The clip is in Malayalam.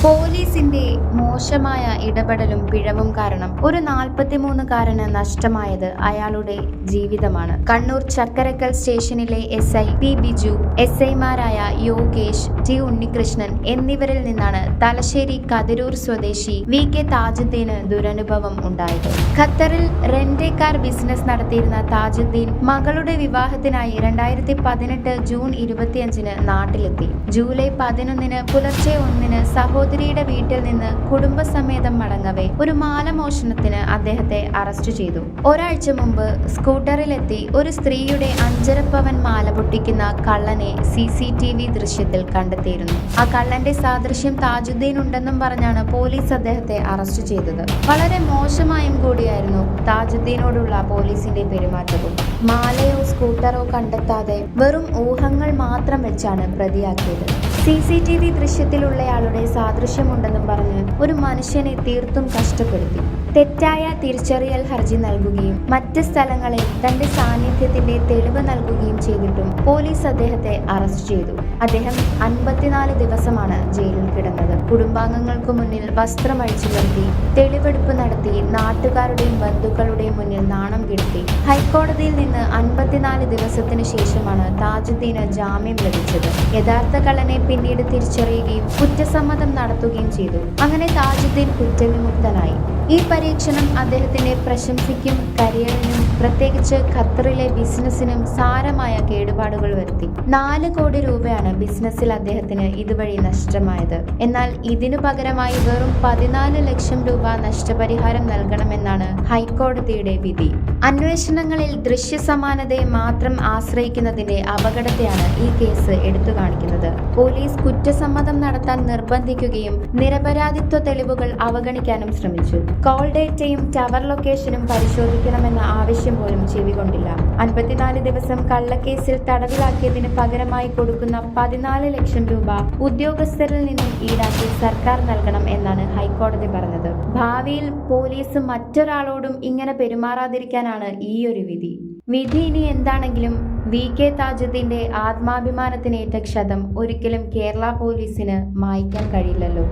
പോലീസിന്റെ മോശമായ ഇടപെടലും പിഴവും കാരണം ഒരു 43-കാരന് നഷ്ടമായത് അയാളുടെ ജീവിതമാണ്. കണ്ണൂർ ചക്കരക്കൽ സ്റ്റേഷനിലെ SI പി ബിജു, SIമാരായ യോഗേഷ്, ടി ഉണ്ണികൃഷ്ണൻ എന്നിവരിൽ നിന്നാണ് തലശ്ശേരി കതിരൂർ സ്വദേശി VK താജുദ്ദീന് ദുരനുഭവം ഉണ്ടായത്. ഖത്തറിൽ റെന്റ് കാർ ബിസിനസ് നടത്തിയിരുന്ന താജുദ്ദീൻ മകളുടെ വിവാഹത്തിനായി 2018 ജൂൺ 25-ന് നാട്ടിലെത്തി. ജൂലൈ 11-ന് പുലർച്ചെ 1-ന് സഹോദരിയുടെ വീട്ടിൽ നിന്ന് കുടുംബസമേതം മടങ്ങവേ ഒരു മാല മോഷണത്തിന് അദ്ദേഹത്തെ അറസ്റ്റ് ചെയ്തു. ഒരാഴ്ച മുമ്പ് സ്കൂട്ടറിലെത്തി ഒരു സ്ത്രീയുടെ 5.5 പവൻ മാല പൊട്ടിക്കുന്ന കള്ളനെ CCTV ദൃശ്യത്തിൽ കണ്ടെത്തിയിരുന്നു. ആ കള്ളന്റെ സാദൃശ്യം താജുദ്ദീൻ ഉണ്ടെന്നും പറഞ്ഞാണ് പോലീസ് അദ്ദേഹത്തെ അറസ്റ്റ് ചെയ്തത്. വളരെ മോശമായും കൂടിയായിരുന്നു താജുദ്ദീനോടുള്ള പോലീസിന്റെ പെരുമാറ്റവും. മാലയോ സ്കൂട്ടറോ കണ്ടെത്താതെ വെറും ഊഹങ്ങൾ മാത്രം വെച്ചാണ് പ്രതിയാക്കിയത്. CCTV ദൃശ്യത്തിലുള്ളയാളുടെ സാദൃശ്യമുണ്ടെന്നും പറഞ്ഞ് ഒരു മനുഷ്യനെ തീർത്തും കഷ്ടപ്പെടുത്തി. തെറ്റായ തിരിച്ചറിയൽ ഹർജി നൽകുകയും മറ്റ് സ്ഥലങ്ങളിൽ തന്റെ സാന്നിധ്യത്തിന്റെ തെളിവ് നൽകുകയും ചെയ്തിട്ടും പോലീസ് അദ്ദേഹത്തെ അറസ്റ്റ് ചെയ്തു. അദ്ദേഹം 54 ദിവസമാണ് ജയിലിൽ കിടന്നത്. കുടുംബാംഗങ്ങൾക്ക് മുന്നിൽ വസ്ത്രമഴിച്ചു നിർത്തി തെളിവെടുപ്പ് നടത്തി നാട്ടുകാരുടെയും ബന്ധുക്കളുടെയും മുന്നിൽ നാണം കെടുത്തി. ഹൈക്കോടതിയിൽ നിന്ന് 54 ദിവസത്തിന് ശേഷമാണ് താജുദ്ദീന് ജാമ്യം ലഭിച്ചത്. യഥാർത്ഥ കള്ളനെ പിന്നീട് തിരിച്ചറിയുകയും കുറ്റസമ്മതം നടത്തുകയും ചെയ്തു. അങ്ങനെ താജുദ്ദീൻ കുറ്റവിമുക്തനായി. ഈ പരീക്ഷണം അദ്ദേഹത്തിന്റെ പ്രശംസയ്ക്കും കരിയറിനും പ്രത്യേകിച്ച് ഖത്തറിലെ ബിസിനസിനും സാരമായ കേടുപാടുകൾ വരുത്തി. 4 കോടി രൂപയാണ് ബിസിനസ്സിൽ അദ്ദേഹത്തിന് ഇതുവഴി നഷ്ടമായത്. എന്നാൽ ഇതിനു പകരമായി വെറും 14 ലക്ഷം രൂപ നഷ്ടപരിഹാരം നൽകണമെന്നാണ് ഹൈക്കോടതിയുടെ വിധി. അന്വേഷണങ്ങളിൽ ദൃശ്യസമാനതയെ മാത്രം ആശ്രയിക്കുന്നതിന്റെ അപകടത്തെയാണ് ഈ കേസ് എടുത്തു കാണിക്കുന്നത്. പോലീസ് കുറ്റസമ്മതം നടത്താൻ നിർബന്ധിക്കുകയും നിരപരാധിത്വ തെളിവുകൾ അവഗണിക്കാനും ശ്രമിച്ചു. കോൾ ഡേറ്റയും ടവർ ലൊക്കേഷനും പരിശോധിക്കണമെന്ന ആവശ്യം പോലും ചെവികൊണ്ടില്ല. 54 ദിവസം കള്ളക്കേസിൽ തടവിലാക്കിയതിന് പകരമായി കൊടുക്കുന്ന 14 ലക്ഷം രൂപ ഉദ്യോഗസ്ഥരിൽ നിന്നും ഈടാക്കി സർക്കാർ നൽകണം എന്നാണ് ഹൈക്കോടതി പറഞ്ഞത്. ഭാവിയിൽ പോലീസ് മറ്റൊരാളോടും ഇങ്ങനെ പെരുമാറാതിരിക്കാനാണ് ഈയൊരു വിധി. വിധി ഇനി എന്താണെങ്കിലും VK താജുദ്ദീന്റെ ആത്മാഭിമാനത്തിനേറ്റ ക്ഷതം ഒരിക്കലും കേരള പോലീസിന് മായ്ക്കാൻ കഴിയില്ലല്ലോ.